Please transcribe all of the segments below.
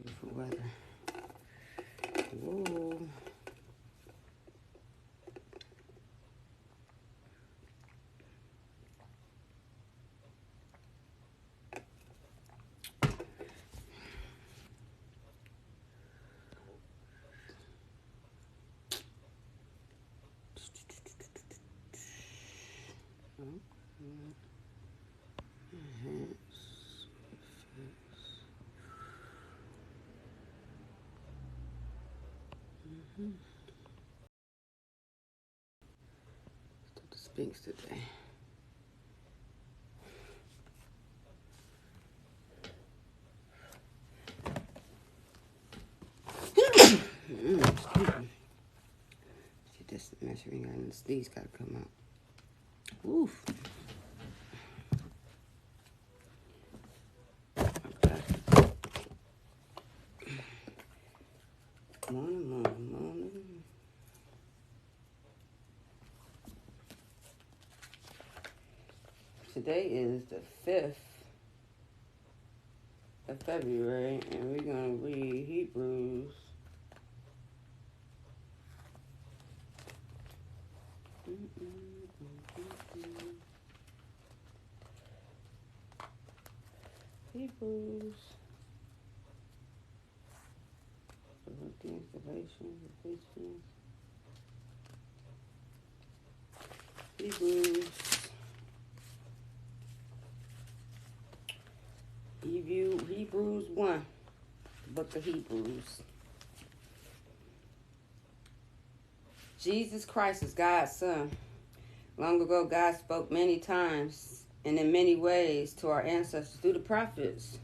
beautiful weather. Whoa. The Sphinx today. Excuse me. See, this measuring iron, these gotta come out. Oof. Okay. Morning. Today is the 5th of February, and we're going to read Hebrews. Hebrews. Corinthians, Galatians, Ephesians. Hebrews 1, the book of Hebrews. Jesus Christ is God's Son. Long ago, God spoke many times and in many ways to our ancestors through the prophets.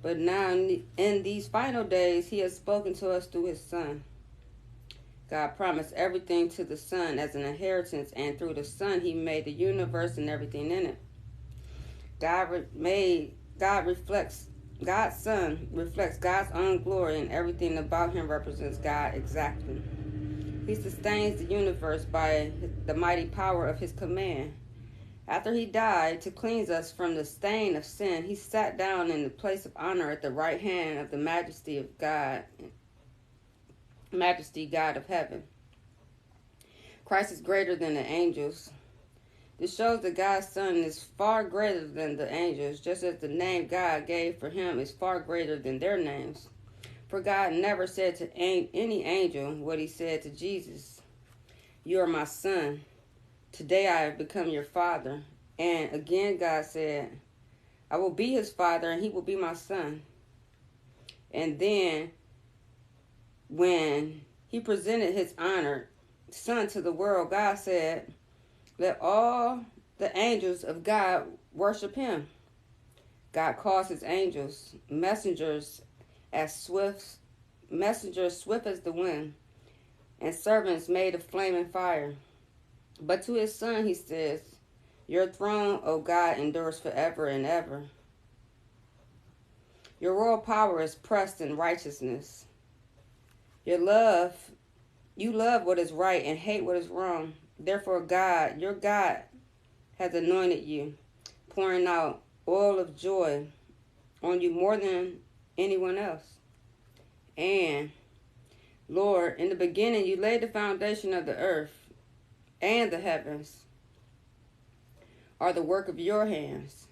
But now, in these final days, he has spoken to us through his Son. God promised everything to the Son as an inheritance, and through the Son, he made the universe and everything in it. God's Son reflects God's own glory, and everything about him represents God exactly. He sustains the universe by the mighty power of his command. After he died to cleanse us from the stain of sin, he sat down in the place of honor at the right hand of the majesty God of heaven. Christ is greater than the angels. This shows that God's Son is far greater than the angels, just as the name God gave for him is far greater than their names. For God never said to any angel what he said to Jesus. You are my Son. Today I have become your Father. And again God said, I will be his Father and he will be my Son. And then when he presented his honored Son to the world, God said, let all the angels of God worship him. God calls his angels messengers swift as the wind, and servants made of flame and fire. But to his Son he says, your throne, O God, endures forever and ever. Your royal power is pressed in righteousness. You love what is right and hate what is wrong. Therefore God, your God, has anointed you, pouring out oil of joy on you more than anyone else. And, Lord, in the beginning you laid the foundation of the earth, and the heavens are the work of your hands.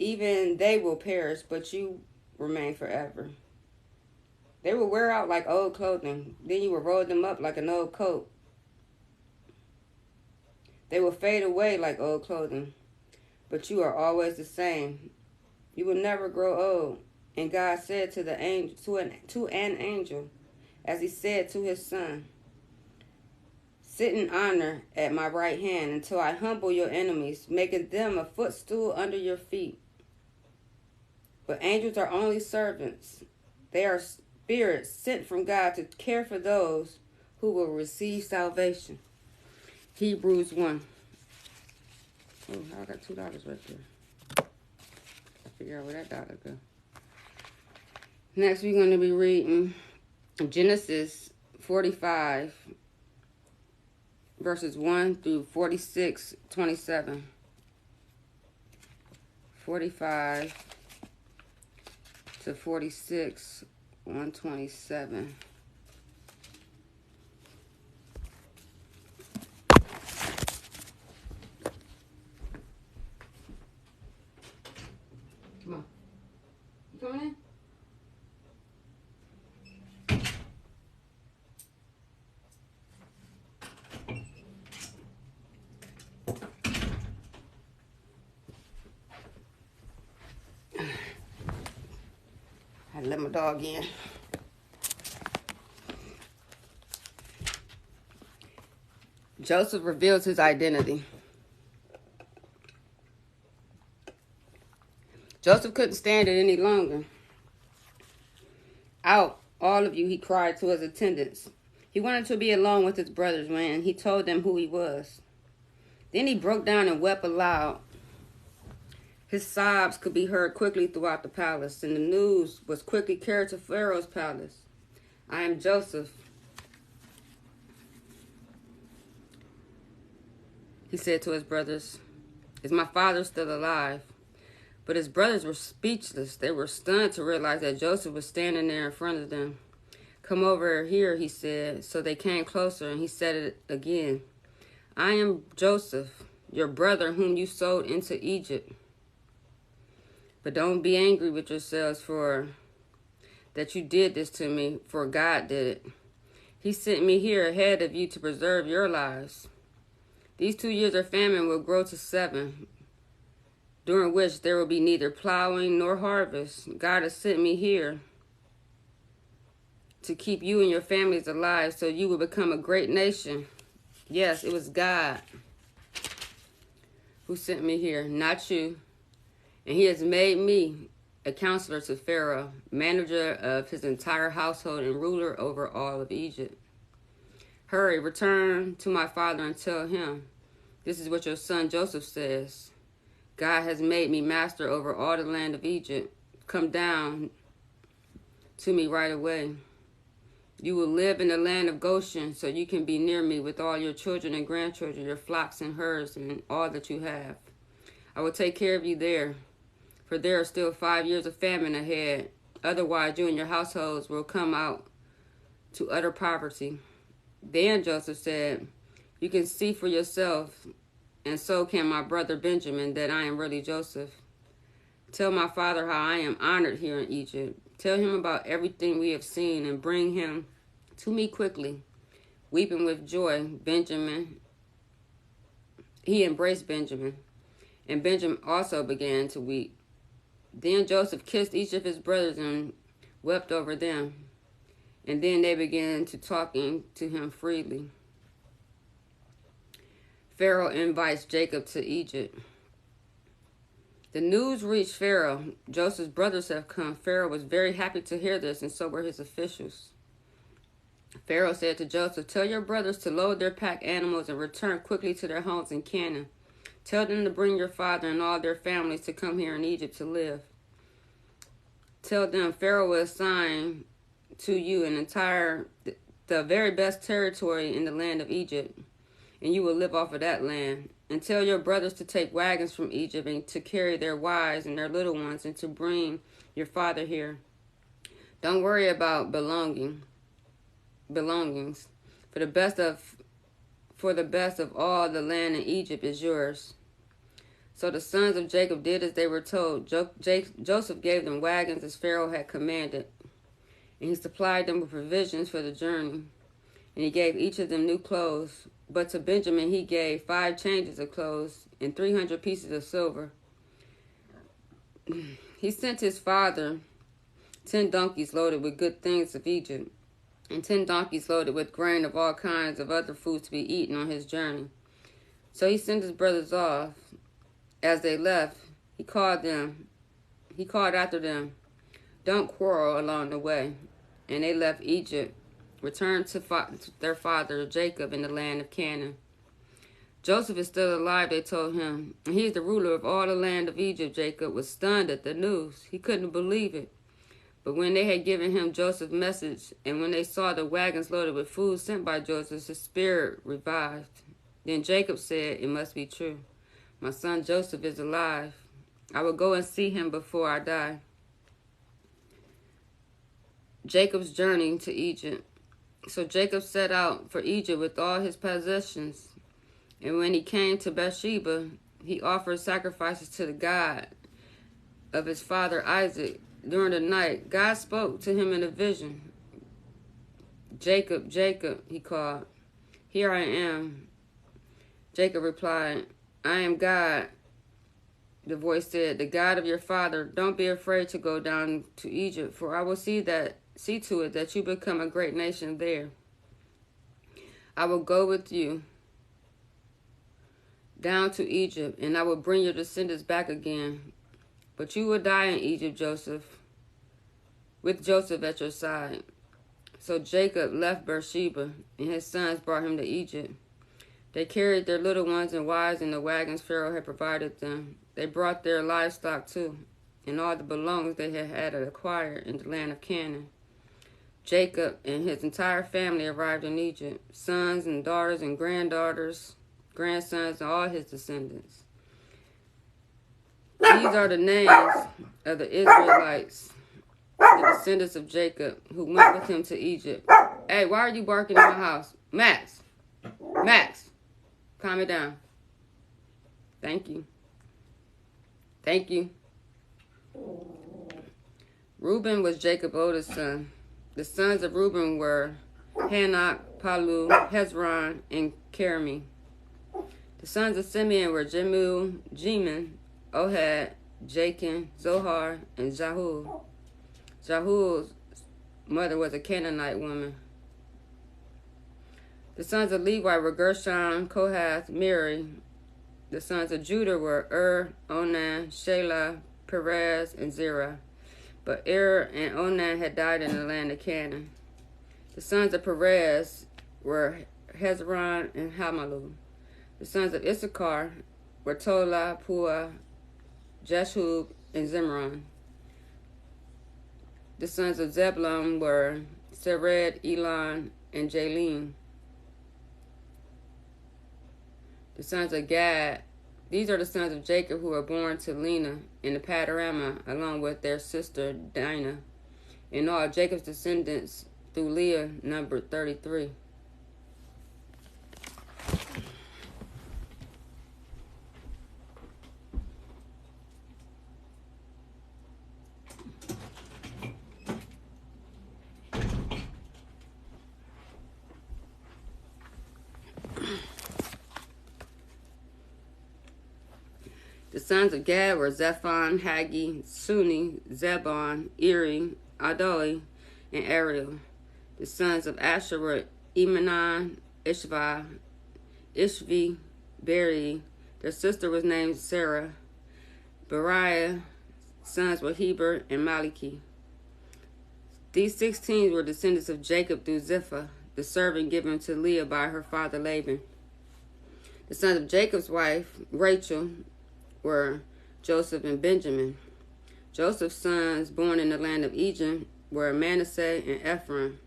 Even they will perish, but you remain forever. They will wear out like old clothing. Then you will roll them up like an old coat. They will fade away like old clothing, but you are always the same. You will never grow old. And God said to the angel, to an angel, as he said to his Son, sit in honor at my right hand until I humble your enemies, making them a footstool under your feet. But angels are only servants. They are spirits sent from God to care for those who will receive salvation. Hebrews 1. Oh, I got $2 right there. I figure out where that dollar go. Next, we're going to be reading Genesis 45, verses 1 through 46:27. 45 to 46, 127. Come on. You coming in? I let my dog in. Joseph reveals his identity. Joseph couldn't stand it any longer. Out, all of you, he cried to his attendants. He wanted to be alone with his brothers when he told them who he was. Then he broke down and wept aloud. His sobs could be heard quickly throughout the palace, and the news was quickly carried to Pharaoh's palace. I am Joseph, he said to his brothers. Is my father still alive? But his brothers were speechless. They were stunned to realize that Joseph was standing there in front of them. Come over here, he said. So they came closer, and he said it again. I am Joseph, your brother whom you sold into Egypt. But don't be angry with yourselves for that you did this to me, for God did it. He sent me here ahead of you to preserve your lives. These 2 years of famine will grow to 7, during which there will be neither plowing nor harvest. God has sent me here to keep you and your families alive so you will become a great nation. Yes, it was God who sent me here, not you. And he has made me a counselor to Pharaoh, manager of his entire household and ruler over all of Egypt. Hurry, return to my father and tell him, this is what your son Joseph says. God has made me master over all the land of Egypt. Come down to me right away. You will live in the land of Goshen, so you can be near me with all your children and grandchildren, your flocks and herds, and all that you have. I will take care of you there, for there are still 5 years of famine ahead. Otherwise, you and your households will come out to utter poverty. Then Joseph said, you can see for yourself, and so can my brother Benjamin, that I am really Joseph. Tell my father how I am honored here in Egypt. Tell him about everything we have seen and bring him to me quickly. Weeping with joy, he embraced Benjamin, and Benjamin also began to weep. Then Joseph kissed each of his brothers and wept over them, and then they began to talking to him freely. Pharaoh invites Jacob to Egypt. The news reached Pharaoh. Joseph's brothers have come. Pharaoh was very happy to hear this, and so were his officials. Pharaoh said to Joseph, tell your brothers to load their pack animals and return quickly to their homes in Canaan. Tell them to bring your father and all their families to come here in Egypt to live. Tell them Pharaoh will assign to you the very best territory in the land of Egypt, and you will live off of that land. And tell your brothers to take wagons from Egypt and to carry their wives and their little ones and to bring your father here. Don't worry about belongings. For the best of all the land in Egypt is yours. So the sons of Jacob did as they were told. Joseph gave them wagons as Pharaoh had commanded, and he supplied them with provisions for the journey. And he gave each of them new clothes. But to Benjamin he gave 5 changes of clothes and 300 pieces of silver. He sent his father 10 donkeys loaded with good things of Egypt, and 10 donkeys loaded with grain of all kinds of other foods to be eaten on his journey. So he sent his brothers off. As they left, he called after them, don't quarrel along the way. And they left Egypt, returned to their father Jacob in the land of Canaan. Joseph is still alive, they told him, and he is the ruler of all the land of Egypt. Jacob was stunned at the news. He couldn't believe it. But when they had given him Joseph's message, and when they saw the wagons loaded with food sent by Joseph, his spirit revived. Then Jacob said, it must be true. My son Joseph is alive. I will go and see him before I die. Jacob's journey to Egypt. So Jacob set out for Egypt with all his possessions. And when he came to Beersheba, he offered sacrifices to the God of his father Isaac. During the night, God spoke to him in a vision. Jacob, Jacob, he called. Here I am. Jacob replied, I am God. The voice said, the God of your father. Don't be afraid to go down to Egypt, for I will see to it that you become a great nation there. I will go with you down to Egypt, and I will bring your descendants back again. But you will die in Egypt, with Joseph at your side. So Jacob left Beersheba, and his sons brought him to Egypt. They carried their little ones and wives in the wagons Pharaoh had provided them. They brought their livestock too, and all the belongings they had acquired in the land of Canaan. Jacob and his entire family arrived in Egypt, sons and daughters and granddaughters, grandsons, and all his descendants. These are the names of the Israelites, the descendants of Jacob, who went with him to Egypt. Hey, why are you barking in my house? Max, calm it down. Thank you. Reuben was Jacob's oldest son. The sons of Reuben were Hanok, Palu, Hezron, and Carmi. The sons of Simeon were Jemun, Ohad, Jachin, Zohar, and Jahul. Jahul's mother was a Canaanite woman. The sons of Levi were Gershon, Kohath, Merari. The sons of Judah were Onan, Shelah, Perez, and Zerah. But and Onan had died in the land of Canaan. The sons of Perez were Hezron and Hamalu. The sons of Issachar were Tola, Pua, Jeshub, and Zimron. The sons of Zebulun were Sered, Elon, and Jalim. The sons of Gad, these are the sons of Jacob who were born to Lena in the Padarama, along with their sister Dinah. In all, Jacob's descendants through Leah numbered 33. The sons of Gad were Zephon, Haggi, Suni, Zebon, Eri, Adoi, and Ariel. The sons of Asher were Imanon, Ishvi, Beri. Their sister was named Sarah. Beriah, sons were Heber and Maliki. These 16 were descendants of Jacob through Zipporah, the servant given to Leah by her father Laban. The sons of Jacob's wife, Rachel, were Joseph and Benjamin. Joseph's sons born in the land of Egypt were Manasseh and Ephraim.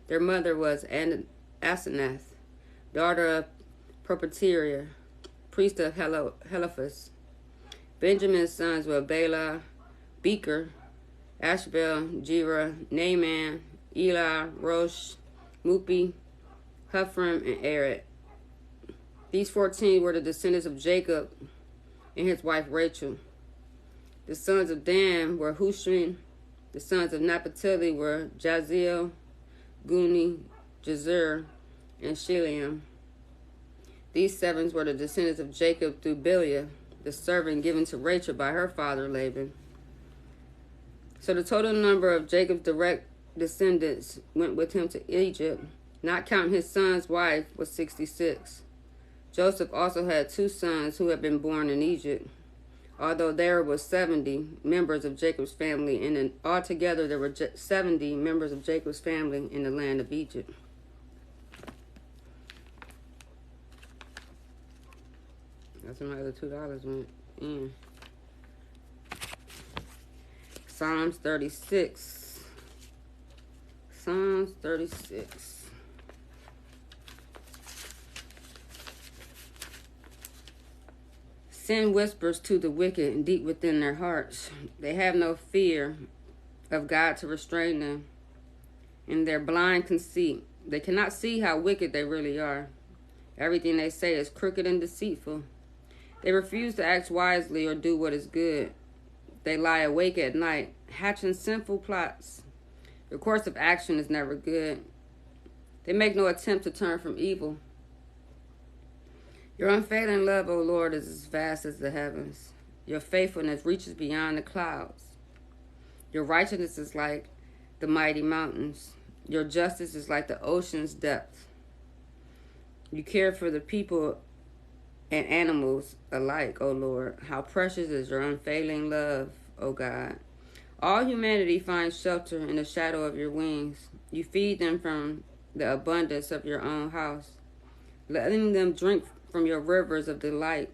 Their mother was Asenath, daughter of Propateria, priest of Heliphus. Benjamin's sons were Bela, Becher, Ashbel, Jira, Naaman, Eli, Rosh, Mupi, Huphram, and Arad. These 14 were the descendants of Jacob and his wife Rachel. The sons of Dan were Hushim. The sons of Naphtali were Jaziel, Guni, Jazer, and Shiliam. These 7 were the descendants of Jacob through Bilhah, the servant given to Rachel by her father Laban. So the total number of Jacob's direct descendants went with him to Egypt, not counting his son's wife, was 66. Joseph also had 2 sons who had been born in Egypt, although there were 70 members of Jacob's family, and altogether there were 70 members of Jacob's family in the land of Egypt. That's where my other $2 went in. Psalms 36. Psalms 36. Sin whispers to the wicked deep within their hearts. They have no fear of God to restrain them. in their blind conceit. They cannot see how wicked they really are. Everything they say is crooked and deceitful. They refuse to act wisely or do what is good. They lie awake at night, hatching sinful plots. Their course of action is never good. They make no attempt to turn from evil. Your unfailing love, O Lord, is as vast as the heavens. Your faithfulness reaches beyond the clouds. Your righteousness is like the mighty mountains. Your justice is like the ocean's depth. You care for the people and animals alike, O Lord. How precious is your unfailing love, O God. All humanity finds shelter in the shadow of your wings. You feed them from the abundance of your own house, letting them drink from your rivers of delight.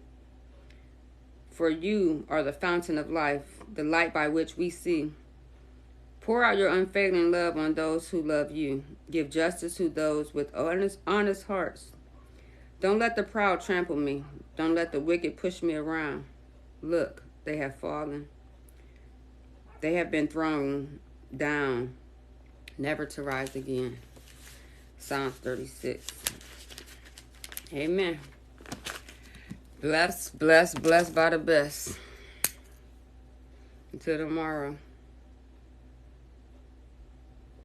For you are the fountain of life, the light by which we see. Pour out your unfailing love on those who love you. Give justice to those with honest hearts. Don't let the proud trample me. Don't let the wicked push me around. Look, they have fallen. They have been thrown down, never to rise again. Psalms 36. Amen. Blessed, blessed, blessed by the best. Until tomorrow.